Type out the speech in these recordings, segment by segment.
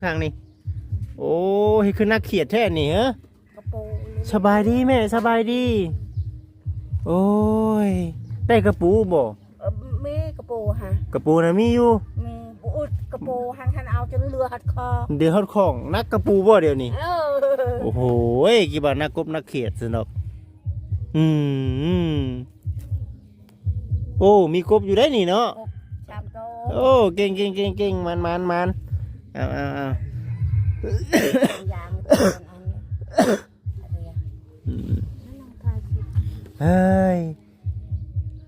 ทางนี้โอ้ยคือนักเขียดแท้นี่ฮะกระโปรงสบายดีแม่สบายดีโอ้ยได้กระปูบ่มีกระโปรงฮะกระปูนะมีอยู่มีอุดกระโปรงหันทันเอาจนเรือหัดคอเดี๋ยวฮอดของนักกระปูบ่เดี๋ยวนี้เออโอ้โหกี่บาทนักกบนักเขียดสนอกโอ้มีกบอยู่ได้นี่เนาะชามโตโอ้เก่งเก่งเก่งเก่งมันเอายางเฮ้ย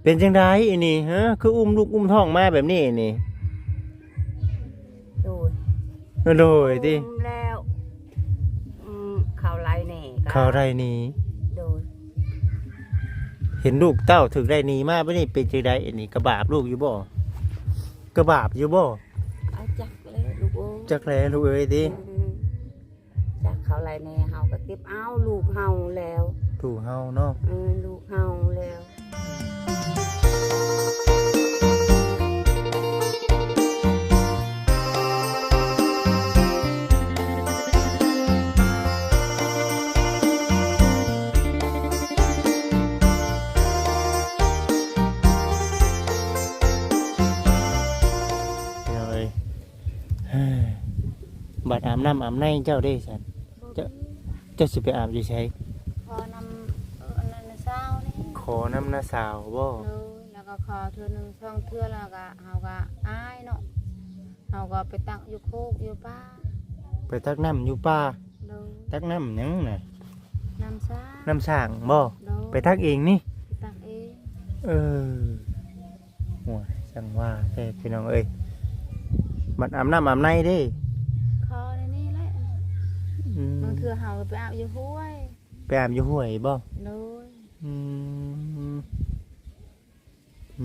เป็นจังไดอันนี้ฮะคืออุ้มลูกอุ้มท้องมาแบบนี้นี่โดยที่แล้วข่าวไรนี่ข่าวไรนี่โดยเห็นลูกเต้าถึงได้นี่มาไม่ได้เป็นจังไดอันนี้กระบาบลูกอยู่บ่กระบาบอยู่บ่จักเลยลูกจักแล้วลูกเอ้ยดิจากเขาไรเนี่ยเฮาก็เก็บเอาลูกเฮาแล้วถูกเฮาเนาะลูกเฮาแล้วบัดอาบน้ำอาบในเจ้าได้สันเจ้าสิไปอาบอยู่ใช่ขอนำน้ำสาวนี่ขอน้ำน้าสาวบ่แล้วก็ขอเทื่อนึงช่องเทื่อแล้วก็เฮาก็อายเนาะเฮาก็ไปตักอยู่โคกอยู่ป่าไปตักน้ำอยู่ป่าตักน้ำยังน่ะน้ำสร้างบ่ไปตักเองนี่ตักเองหัวจังว่าแค่พี่น้องเอ้ยบัดอาบน้ำอาบในดิมันคือเฮาไปอาบอยู่ห้วยไปอาบอยู่ห้วยบ่เลย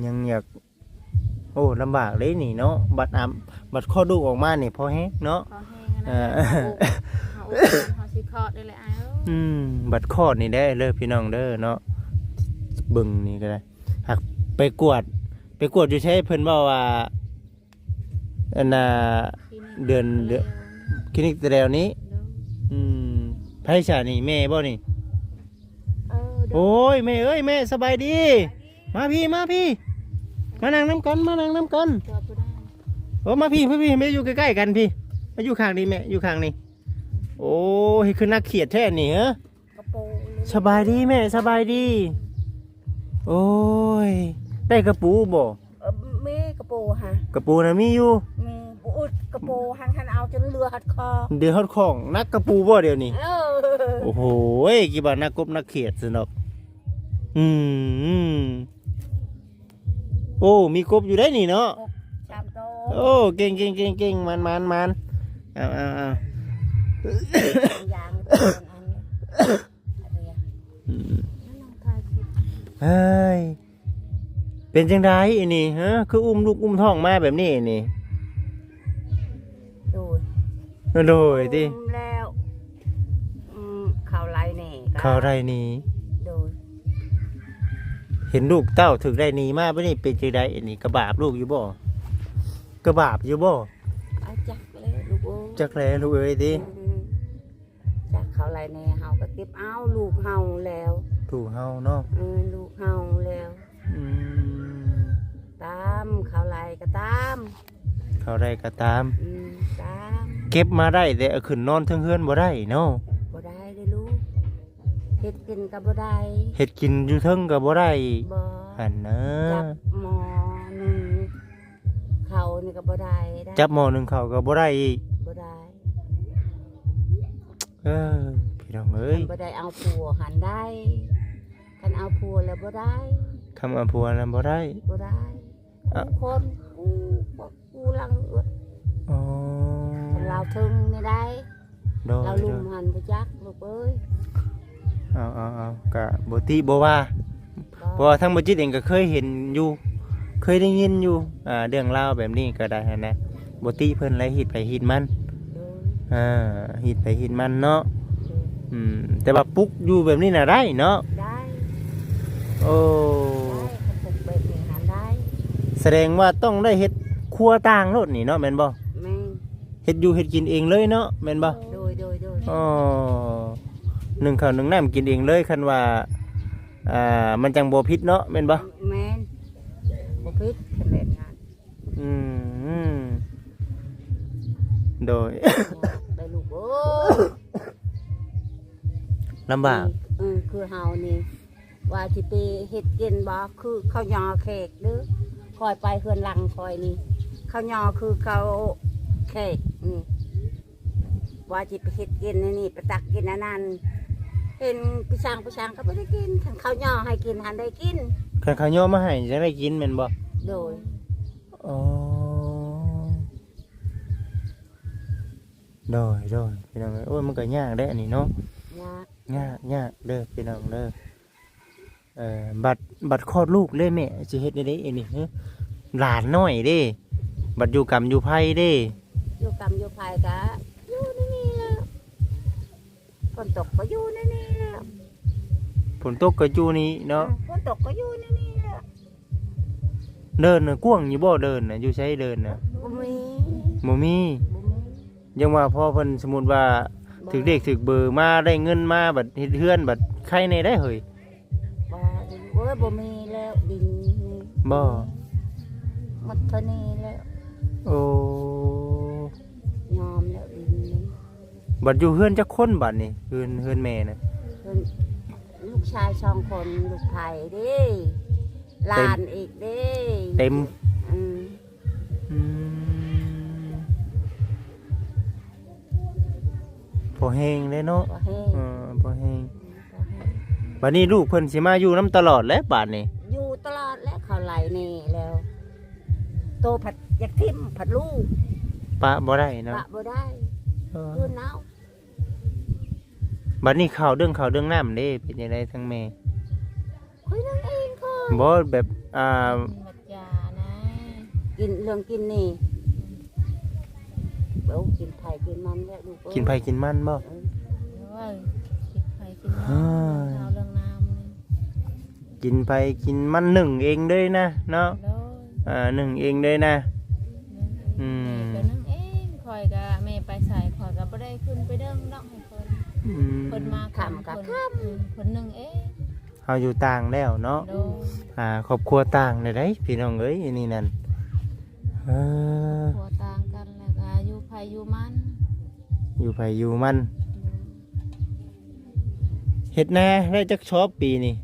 ยังอยากโอ้ลำบากเลยนี่เนาะบัดอาบบัดข้อดูออกมานี่พอแห้งเนาะพอแห้งนะเฮาสิคอดได้เลยอ้ายบัดคอดนี่ได้เลยพี่น้องเด้อเนาะบึงนี่ก็ได้หากไปกวดอยู่ใช้เพิ่นบอกว่าอันน่ะเดือนคลินิกแต่แล้วนี้ไผฉานี่แม่บ่นี่โอ้ยแม่เอ้ยแม่สบายดีมาพี่มานั่งน้ำกันโอ้มาพี่ไม่อยู่ใกล้ๆกันพี่มาอยู่ข้างนี้แม่อยู่ข้างนี้โอ้ยคือนักเขียดแท้นี่ฮะสบายดีแม่สบายดีโอ้ยได้กระปูบ่มีกระปูฮะกระปูนะมีอยู่มีอุดกระปูหันทันเอาจนเรือหัดคอเดี๋ยวฮอดของนักกระปูบ่เดี๋ยวนี้โอ้โหกี่บาทนักกบนักเขียดสนอกโอ้มีกบอยู่ได้นี่เนาะชามโตโอ้เก่งมันเอายางเฮ้ยเป็นจังไดอันนี้ฮะคืออุ้มลูกอุ้มท้องมาแบบนี้นี่โดยที่แล้วข่าวไรนี่โดยเห็นลูกเต้าถึงได้นี่มาไม่ได้เป็นจังไดอันนี้กระบาบลูกอยู่บ่กระบาบอยู่บ่จักเลยลูกจักแล้วลูกเอ้ยดิจากข่าวไรนี่เฮาก็เก็บเอาลูกเฮาแล้วถูกเฮาเนาะลูกเฮาแล้วตามข่าวไรก็ตามเก็บมาได้แต่ขึ้นนอนทั้งเฮือนบ่ได้เนาะบ่ได้เด้ลูกเฮ็ดกินก็บ่ได้เฮ็ดกินอยู่เทิงก็บ่ได้บ่หั่นนะจับหม้อนึงเขานี่ก็บ่ได้จับหม้อนึงเขาก็บ่ได้อีกบ่ได้พี่น้องเอ้ยบ่ได้เอาผัวหันได้คันเอาผัวแล้วบ่ได้คำเอาผัวนั้นบ่ได้คนกูลังเราทึงไม่ได้เราลุมหันไปจักลูกเอ้ยเอากะบติบว่าเพราะทั้งบจิตเองก็เคยเห็นอยู่เคยได้ยินอยู่เรื่องเล่าแบบนี้ก็ได้นะบติเพิ่นไรหิดไปหิดมันหิดไปหิดมันเนาะแต่ว่าปุ๊กอยู่แบบนี้น่ะได้เนาะได้โอ้ปุ๊กแบบนี้หันได้ แสดงว่าต้องได้เฮ็ดครัวต่างโลดนี่เนาะแม่นบ่ เฮ็ดอยู่เฮ็ดกินเองเลยเนาะแม่นบ่ โดย อ๋อนึ่งข้าวนึ่งน้ำกินเองเลยคันว่ามันจังบ่ผิดเนาะแม่นบ่ แม่นบ่ผิดเป็นแบบนั้น อืมโดย ได้ลูกโอ้ ลำบาก คือเฮานี่ว่าสิไปเฮ็ดกินบ่คือข้าวยอแขกเด้อคอยไปเฮือนหลังคอยนี่ข้าวยอคือเขาแขกนี่ว่าสิไปเฮ็ดกินนี่ไปตักกินอันนั้นเห็นพี่ช้างก็บ่ได้กินคันข้าวยอให้กินหันได้กิน คันข้าวเหนียวมาให้จังได้กินแม่นบ่ โดย อ๋อโดยพี่น้องเอ้ยโอ้ยมันก็ยากเด้ออันนี้เนาะ ยาก ยากเด้อพี่น้องเด้อบัตรคลอดลูกเลยแม่สิเฮ็ดได้อันนี้ฮะหลานน้อยเด้บัตรอยู่กรรมอยู่ไผเด้ อยู่กรรมอยู่ภายกะอยู่ในนี่แหล้วฝนตกก็อยู่ในนี่แหล้ว ฝนตกก็อยู่นี่เนาะ ฝนตกก็อยู่ในนี่แหล้ว เดินน่ะกว้างอยู่บ่เดินน่ะอยู่ใช้เดินน่ะ บ่มี บ่มี บ่มี ยังว่าพอเพิ่นสมมุติว่าถึกเลขถึกเบอร์มาได้เงินมาบัดเฮ็ดเฮือนบัดใครในได้เฮ้ย บ่เว้ยบ่มีแล้วดินนี่ บ่ หมดเท่านี้แล้ว โอ้ ยอมแล้วดินนี่ บัดอยู่เฮือนจักคนบัดนี่เฮือนแม่น่ะ เพิ่นลูกชาย2คนลูกไผเด้หลานอีกเด้ เต็ม อืม อืมพอแห้งเลยเนาะ บ่แห้ง พอแห้ง บ่แห้ง บัดนี้ลูกเพิ่นสิมาอยู่นํตลอดแหล้วบาดนี้ อยู่ตลอดแล้วเขาไหลนี่แล้ว โตผัดอยากทิ่มผัดลูก ปะบ่ได้เนาะ ปะบ่ได้ เออ คือหนาว บัดนี้ข่าวเรื่องน้ำเด้เป็นจังไดทั้งแม่ คุยนั่งเองค่ะ บ่แบบบัดยานะ กินเรื่องกินนี่เบากินไผ่กินมันแล้วลูกเอ้ย กินไผกินมันบ่ เออ หรือว่าคิดไปกินมา เฮ้ย ข้าวเรื่องน้ำนี่ กินไผกินมันหนึ่งเองเลยนะเนาะ โดย หนึ่งเองเลยนะ อื แม่ ม ก็นั่งเองคอยก็แม่ไปใส่คอยก็บ่ได้ขึ้นไปเด้งดอกให้เพิ่น อืม เพิ่นมาเพิ่นนึงเอง เฮาอยู่ต่างแล้วเนาะ โดย ครอบครัวต่างได้ไดพี่น้องเอ้ยอันนี้นั่นเออ หัวต่างกันแล้วก็อยู่ไผอยู่มัน อยู่ไผอยู่มันเฮ็ดนาได้จักชอบปีนี่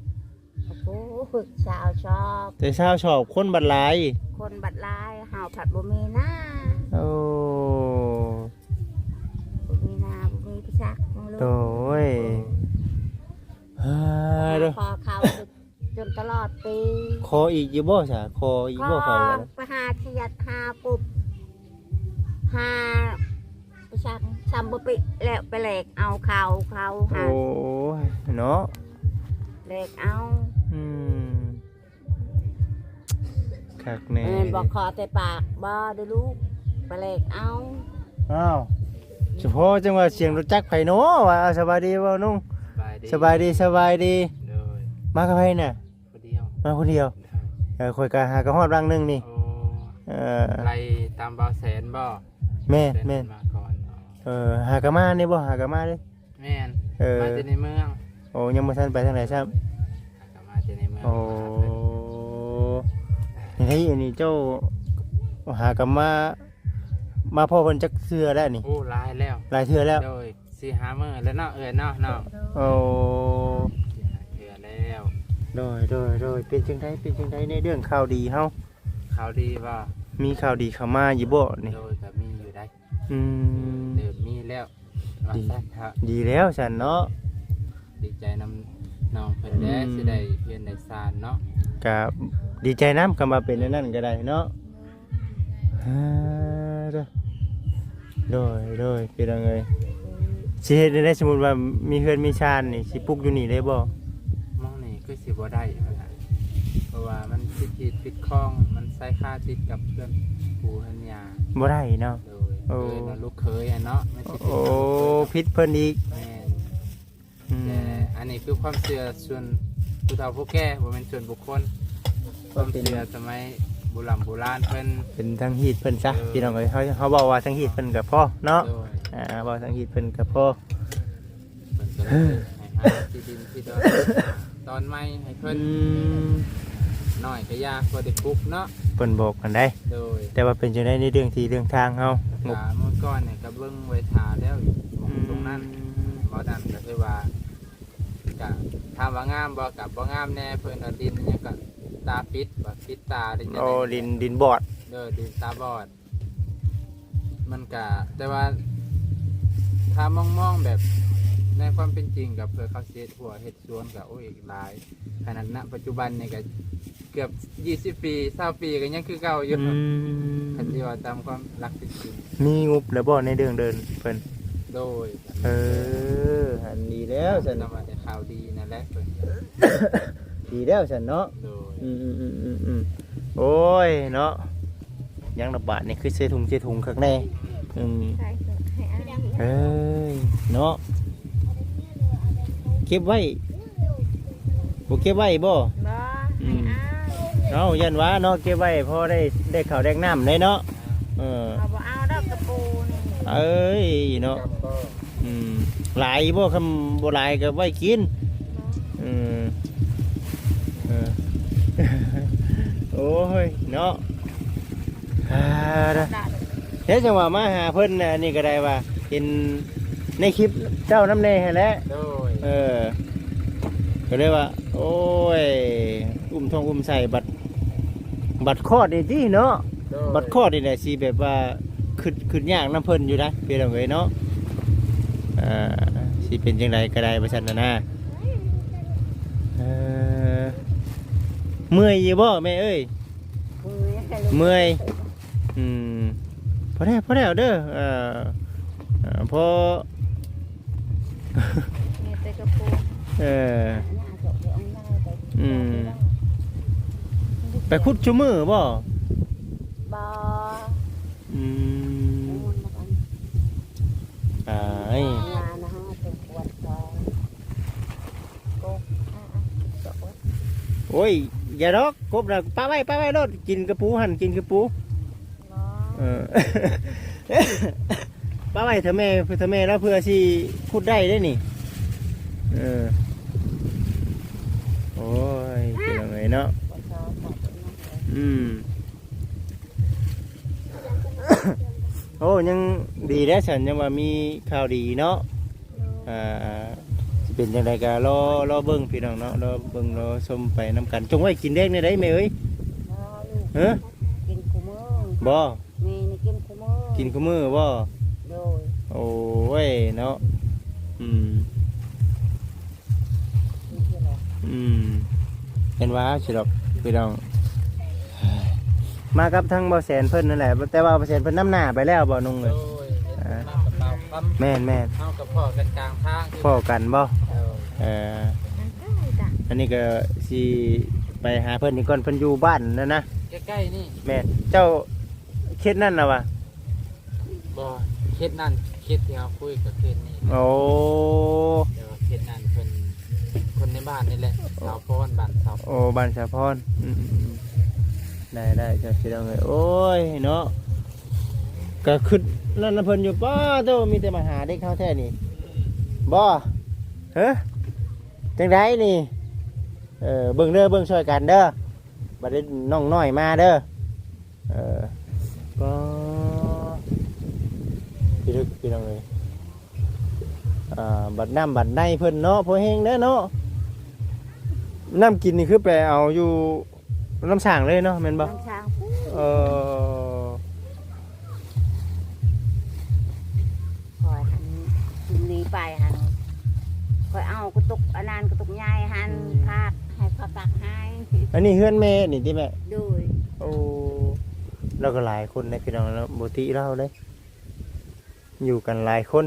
โอ้โหสาวชอบ แต่ชาวชอบคนบัดหลาย คนบัดลายหาวผัดบ่มีหน้า โอ้ บ่มีหน้าบ่มีพิชักมึงลูก โตยเด้อ พอเขาจนตลอดปี คออีกอยู่บ่ซะคออีกบ่เขาแล้วนะ ไปหาขยัดหาปุบหาพิชักซ้ำบ่ปิแล้วไปแหลกเอาเขาหา โอ้ยเนาะ แหลกเอา อืมคักแน่ บอกขอแต่ปากบ่เด้อลูกไปแหลกเอา อ้าวเฉพาะจังว่าเสียงรถจักรไผเนาะว่าสบายดีบ่นุ่งสบายดีเลย มากับไผน่ะ คนเดียว มาคนเดียวข่อยก็หากระฮอดรังหนึงนี่ โอ้ เออ ไรตามเบาแสนบ่ แม่น แสน แม่น มาก่อนอ๋อ หากะมานี่บ่หากะมาเด้ แม่น เออ มาจากในเมือง โอ้ยังบ่ทันไปทางไหนซ้ำ กลับมาจากในเมือง โอ้เฮ้ยอันนี้เจ้าหากะมาพ่อเพิ่นจักเทื่อแล้วนี่ โอ้ลายแล้ว หลายเทื่อแล้ว โดยสี่หามื้อแล้วเนาะเนาะเนาะ โอ้ สี่หาเทื่อแล้ว โดยเป็นจังไดในเรื่องข่าวดีเฮา ข่าวดีบ่ มีข่าวดีเข้ามาอยู่บ่นี่ โดยก็มีอยู่ได้ อืม เดิมมีแล้วว่าซะเถอะ ดีแล้วฉันเนาะ ดีใจนำน้องเพิ่นแด้สิได้เรียนได้สานเนาะ ก็ดีใจน้ำคำว่าเป็นอันนั่นก็ได้เนาะเด้อโดยเป็นยังไงสิเฮ็ดได้สมมุติว่ามีเฮือนมีชานนี่สิปลูกอยู่นี่ได้บ่ มองนี่คือสิบ่ได้ว่าซั่นเพราะว่ามันติดคลองมันใส่ค่าติดกับเพื่อนปู่เฮือนยา บ่ได้เนาะ โดยเคยนะลูกเคยอะเนาะไม่ใช่ โอ้พิษเพิ่นอีก แม่น อืม แต่อันนี้คือความเชื่อส่วนผู้เฒ่าผู้แก่บ่แม่นส่วนบุคคลความเชื่อสมัย โบราณเพิ่น เป็นทางฮีดเพิ่นซะ เออ พี่น้องเอ้ยเขาบอกว่าทางฮีดเพิ่นกับพ่อเนาะ โดย บอกทางฮีดเพิ่นกับพ่อ เพิ่นก็เลยให้หาที่ดินที่ดอนตอนใหม่ให้เพิ่นน้อยก็ยากพอได้ปลูกเนาะ เพิ่นบอกกันได้ โดย แต่ว่าเป็นจังได๋ในเรื่องที่เรื่องทางเฮา เมื่อก่อนเนี่ยก็เบิ่งไว้ทาแล้วหม้องตรงนั้นบ่ดันก็คือว่าก็ถามว่างามบ่กับบ่งามแน่เพิ่นเอาดินเนี่ยก็ตาปิดบ่ปิดตาได้จัง โอ้ ได๋ ดินบอด ดินตาบอด มันก็แต่ว่าถ้ามองแบบในความเป็นจริงกับเพื่อเขาเสียหัวเฮ็ดสวนกับโอ้ยหลายขนาดณปัจจุบันเนี่ยก็เกือบ20 ปี20 ปีก็ยังคือเก่าอยู่คันที่ว่าตามความรักเป็นจริง มีงบแล้วบ่ในเรื่องเดินเพิ่น โดย อันดีแล้วฉัน นำมาแต่ข่าวดีนั่นแหละเพิ่น ดีแล้วฉันเนาะ โดย โอ้ยเนาะยังระบาดนี่คือเสถุงข้างในเอ้ยเนาะเก็บไว้บ่เก็บไว้บ่ บ่ เอายันว่าเนาะเก็บไว้พอได้ข้าวแดงน้ำได้เนาะเอาบ่เอาดอกกระปูนี่ เอ้ยเนาะ กับก็ หลายบ่คำบ่หลายก็ไว้กินเออ โอ้ยเนาะเดี๋ยวจังหวะมาหาเพิ่นน่ะนี่ก็ได้ว่าเห็นในคลิปเจ้าน้ำเนยให้แล้ว โดย ก็เลยว่าโอ้ยอุ้มใส่บัตรคลอดนี่ติเนาะ โดย บัตรคลอดนี่แหละสิแบบว่าขึ้นยากน้ำเพิ่นอยู่นะเพี่น้องเอ้ยเนาะสิเป็นจังไดก็ได้ว่าซั่นน่ะนะเมื่อยอยู่บ่แม่เอ้ยเมื่อยพอแล้วเด้อพอ มีแต่กระปู ไปขุดชั่วมือบ่ บ่ ไอ้ งานนะฮะเป็นปวดท้องก็ โอ้ยอย่าดอกกบน่ะป้าไว้รถกินกระปูหั่นกินกระปู ป้าไว้เถอะแม่แล้วเพื่อสิขุดได้ได้นี่โอ้ยเป็นยังไงเนาะ ปวดท้องปวดท้อง โอ้ยังดีแล้วฉันยังว่ามีข่าวดีเนาะสิเป็นยังไงก็รอเบิ่งพี่น้องเนาะรอเบิ่งรอชมไปนำกันจงไว้กินแดงในได้ไหมเอ้ย บ่ลูกกินคู่มือ บ่ แม่นี่กินคู่มือ กินคู่มือบ่ โดย โอ้ยเนาะเห็นว่าสิดอกพี่น้องมากับทางบ่แสนเพิ่นนั่นแหละแต่ว่าบ่แสนเพิ่นน้ำหน้าไปแล้วบ่นุ่งเล โด ย ยมากับเราปั๊ม แม่น เฮากับพ่อกันกลางทาง พ่อกันบ่ เออ อันนี้ก็สิไปหาเพิ่นนี่ก่อนเพิ่นอยู่บ้านนั่นนะ ใกล้ๆนี่ แม่นเจ้าเข็ดนั่นน่ะวะ บ่เคสนั่นเคสที่เราคุยกับเคสนี่ โอ้ เดี๋ยวเคสนั่นเป็นคนในบ้านนี่แหละสาวพรบ้านสาว โอ้บ้านสาพรได้จะสิเอาไงโอ้ยเนาะก็ขึ้นนั่นน่ะเพิ่นอยู่ป้าโตมีแต่มาหาเด็กเขาแท้นี่บ่เฮ้จังไดนี่เบิ่งเด้อเบิ่งช่วยกันเด้อบัดนี้น้องน้อยมาเด้อก็พี่ลึกพี่น้องเอ้ยบัดน้ำบัดในเพิ่นเนาะพอแห้งเด้อเนาะน้ำกินนี่คือไปเอาอยู่น้ำสร้างเลยเนาะแม่นบ่ น้ำช้าง คอยหันชุมนี้ไปหันคอยเอากระตุกอันนั้นกระตุกใหญ่หันพาดให้เขาตักให้ อันนี้เฮือนแม่นี่ที่แม่ ดู โอ้เราก็หลายคนนะพี่น้องแล้วบุตรีเราเลยอยู่กันหลายคน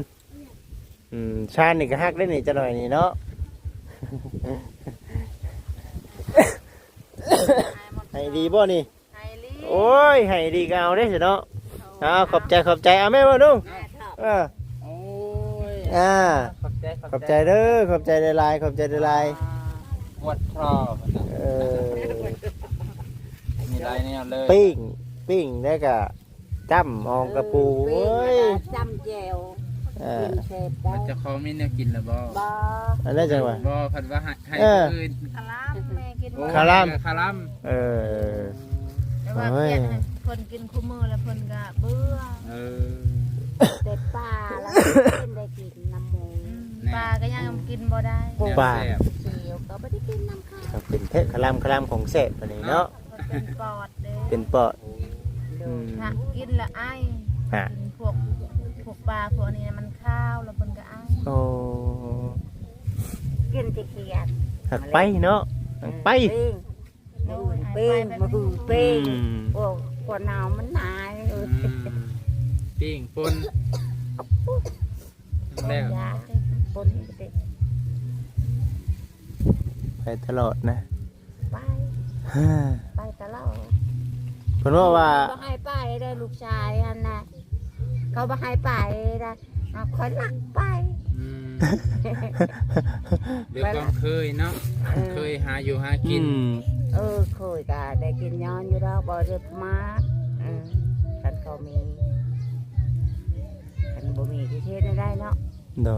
ชาตินี่ก็ฮักได้นี่จะหน่อยนี่เนาะ ให้ดีบ่นี่ ไฮลี่ โอ้ยให้ดีก็เอาได้สิเนาะเอาขอบใจเอาแม่มาดู แม่ชอบ โอ้ย ขอบใจเด้อขอบใจได้ลาย ปวดคอมันน่ะ เออ มี หลายแนวเลย ปิ้งแล้วก็จ้ำอองกระปูเว้ย จำแจว อ่า กินเสร็จได้ มันจะของมีแนวกินแล้วบ่ บ่ อันนั้นจังหวะ บ่เพิ่นว่าให้ เออ ผู้อื่น คาร่ามแม่กิน โอ้ บ่ คาร่าม คาร่าม เออ แต่ว่า โอ้ย เพียนให้เพิ่นกินคู่มือแล้วเพิ่นก็เบื่อ เออ เต็ดปลาแล้วกินได้กินน้ำหมู ปลาก็ยังกินบ่ได้ แนว บ้า แซ่บ เสียวก็ไม่ได้กินน้ำข้าว ครับเป็นเพชรคลามของเสพอันนี้เนาะ เพิ่นเป็นปอดเด้ เป็นเปาะอืม ถ้ากินแล้วไอ ฮะ กินพวกปลาพวกนี้มันข้าวแล้วเพิ่นก็ไอ โอ้ กินที่เขียด หักไปเนาะหักไป เป้งมาหือเป้ง อืม โอ้กว่าหนาวมันหนายเออ ปิ้งป่นแล้ว ยาปนเด็ก ไปตลอดนะ ไป ฮ่า ไปตลอด เพิ่นว่า เขาให้ไปได้ลูกชายอันน่ะเขาบ่ให้ไปได้คอยลักไป อืมเดี๋ยวความเคยเนาะเคยหาอยู่หากิน เคยก็ได้กินย้อนอยู่ดอกบ่ได้มาคันเขามีคันบ่มีที่เทศได้เนาะ โด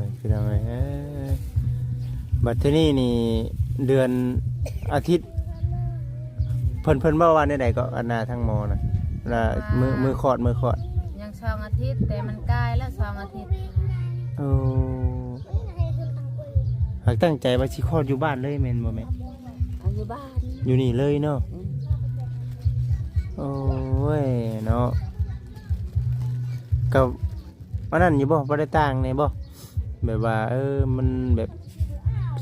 ยพี่น้องเอ้ยบัดที่นี่นี่เดือนอาทิตย์เพิ่นเว้าว่าได้ก็อันน่ะทั้งหมอน่ะน่ะมือคลอด ยัง2 อาทิตย์แต่มันใกล้แล้ว2 อาทิตย์ โอ้หากตั้งใจว่าสิคลอดอยู่บ้านเลยแม่นบ่แม่ อยู่บ้าน อยู่นี่เลยเนาะ อืม โอ้ยเนาะกับอันนั้นอยู่บ่ได้ต่างเนี่ยบ่แบบว่ามันแบบ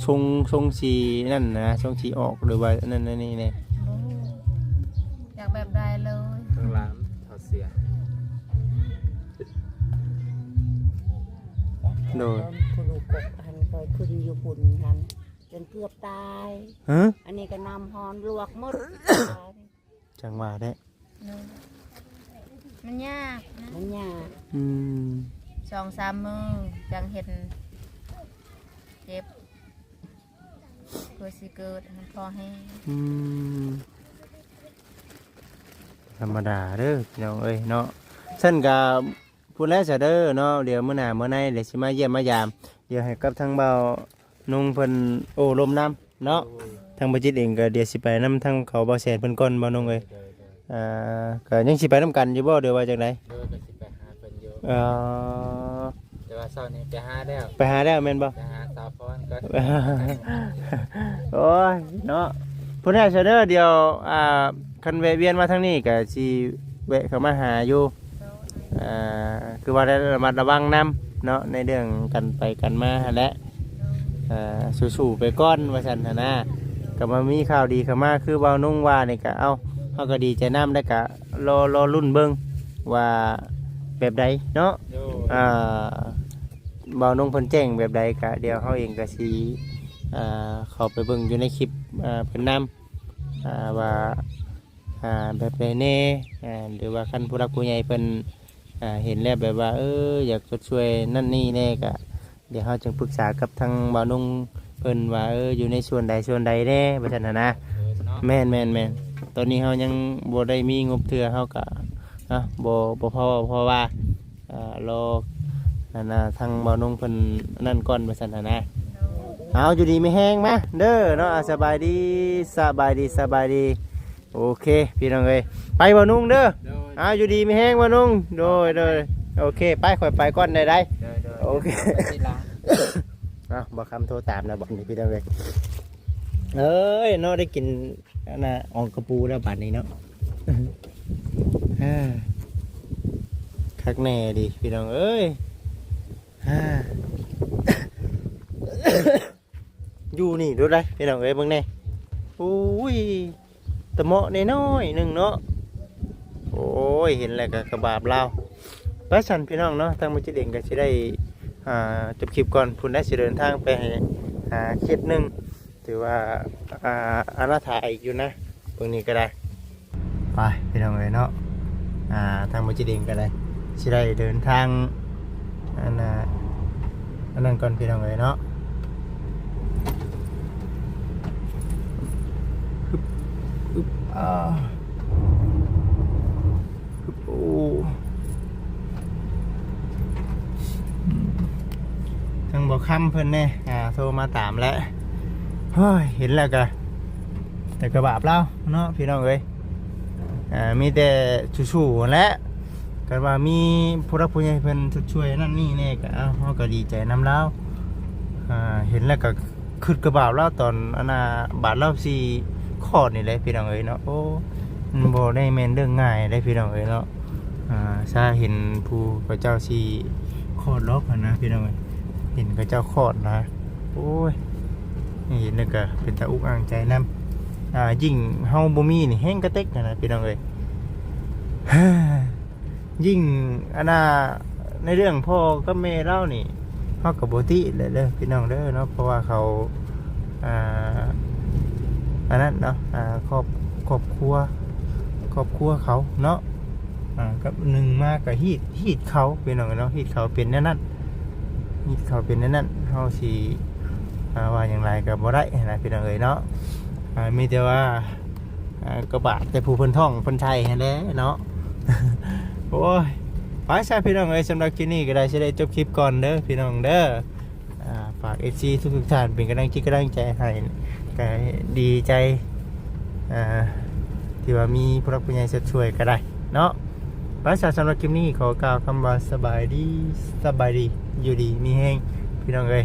ทรงสีนั่นนะทรงสีออกหรือว่านั่นนี่เนี่ย บ่อยากแบบใดเลย ข้างหลังถอดเสีย โดย ผู้ลูกกบอันเคยขึ้นอยู่ปุ่นนั้นจนเกือบตาย ฮะ อันนี้ก็นำฮอนลวกหมด จังว่าได้ มันยากนะ มันยาก อืม 2-3 มื้อจังเห็นเจ็บเพื่อสิเกิดมันพอให้ อืมธรรมดาเด้อพี่น้องเอ้ยเนาะฉันก็พูดแล้วจะเด้อเนาะเดี๋ยวมื้อหน้ามื้อในเดี๋ยวสิมาเยี่ยมมายามเดี๋ยวให้กับทางเบานุ่งเพิ่นโอ้ลมน้ำเนาะทางบ่จิตเองก็เดี๋ยวสิไปนำทางเขาบ่แสนเพิ่นก่อนบ่น้องเอ้ยก็ยังสิไปนํกันอยู่บ่เดี๋ยวว่าจังได๋ เดี๋ยวก็สิไปหาเพิ่นอยู่ เอ่อ แต่ว่าเช้านี้ไปหาแล้ว ไปหาแล้วแม่นบ่ ไปหาสาวพรก่อน โอ้ยเนาะพุ่นแน่เสยเด้อเดี๋ยวคันแวะเวียนมาทางนี้ก็สิแวะเข้ามาหาอยู่คือว่าได้ระมัดระวังนํเนาะในเรื่องกันไปกันมาหั่นแหละสู้ๆไปก่อนว่าซั่นหั่นนะก็มามีข่าวดีเข้ามาคือเว้านุ่งว่านี่ก็เอ้าเฮาก็ดีใจนํได้ก็รอรุ่นเบิ่งว่าแบบใดเนาะ โดย บ่าวนุ่งเพิ่นแจ้งแบบใดก็เดี๋ยวเฮาเองก็สิเข้าไปเบิ่งอยู่ในคลิปเพิ่นนำว่าแบบใดแน่หรือว่าคันผู้รักผู้ใหญ่เพิ่นเห็นแล้วแบบว่าอยากช่วยนั่นนี่แน่ก็เดี๋ยวเฮาจึงปรึกษากับทางบ่าวนุ่งเพิ่นว่าอยู่ในส่วนใดแน่ว่าซั่นน่ะนะ เนาะ แม่นตอนนี้เฮายังบ่ได้มีงบเทื่อเฮาก็บ่พอว่ารอนั่นน่ะทางบ่าวนุ่งเพิ่นนั่นก่อนว่าซั่นน่ะนะเอาอยู่ดีไม่แห้งมาเด้อเนาะสบายดีโอเคพี่น้องเอ้ยไปบ่าวนุ่งเด้อ โดย เอาอยู่ดีไม่แห้งบ่าวนุ่งโดยโอเคไปค่อยไปก่อนได้ โดย โอเค ไปที่หลัง บ่คำโทรตามนะบอกนี่พี่น้องเอ้ยเอ้ยเนาะได้กินอันน่ะอองกระปูแล้วบัดนี้เนาะ คักแน่ดิพี่น้องเอ้ย อยู่นี่ดูได้พี่น้องเอ้ยเบิ่งแน่อุ้ยตะเมาะน้อยๆหนึงเนาะโอ้ยเห็นแล้วก็กระบาบลาวไปสั่นพี่น้องเนาะทางมุจิเด่งก็สิได้จบคลิปก่อนพุ่นได้สิเดินทางไปหาเขตหนึงถือว่าอาณาถาอีกอยู่นะเบิ่งนี้ก็ได้ไปพี่น้องเอ้ยเนาะทางมุจิเด่งก็ได้สิได้เดินทางอันนั้นก่อนพี่น้องเอ้ยเนาะ อ้ทางบอกคำเพิ่นแน่โทรมาตามแล้วเฮ้ยเห็นแล้วก็แต่กระบาบเราเนาะพี่น้องเอ้ยมีแต่ชูๆและกันว่ามีผู้รักผู้ใหญ่เพิ่นช่วยนั่นนี่แน่ก็เฮาก็ดีใจนำแล้วเห็นแล้วก็คืดกระบาบเราตอนบาดเราสิคลอดนี่แหละพี่น้องเอ้ยเนาะโอ้มันบ่ได้แม่นเรื่องง่ายได้พี่น้องเอ้ยเนาะซาเห็นผู้พระเจ้าสิคลอดล็อกนะพี่น้องเอ้ยเห็นพระเจ้าคลอดนะโอ้ยเห็นแล้วก็เป็นตาอุกอ่างใจนำยิ่งเฮาบ่มีนี่แห้งกระเต็กนะพี่น้องเอ้ย ยิ่งในเรื่องพ่อกับแม่เล่านี่เฮากับบ่ติเลยเด้อพี่น้องเด้อเนาะเพราะว่าเขานั้นเนาะครอบครัวเขาเนาะกับหนึ่งมากับฮีดเขาพี่น้องเนาะฮีดเขาเป็นแน่นั่นเฮาสิว่าอย่างไรก็บ่ได้นะพี่น้องเอ้ยเนาะมีแต่ว่ากระบะแต่ผู้เพิ่นท่องเพิ่นไทยนั่นแหละเนาะ โอ้ยไปซะพี่น้องเอ้ยสำหรับคลิปนี้ก็ได้สิได้จบคลิปก่อนเด้อพี่น้องเด้อฝาก FC ทุกท่านเป็นกำลังใจให้ก็ดีใจที่ว่ามีผู้รักผู้ใหญ่ช่วยก็ได้เนาะไปซะสำหรับคลิปนี้ขอกล่าวคำว่าสบายดีอยู่ดีมีแฮงพี่น้องเอ้ย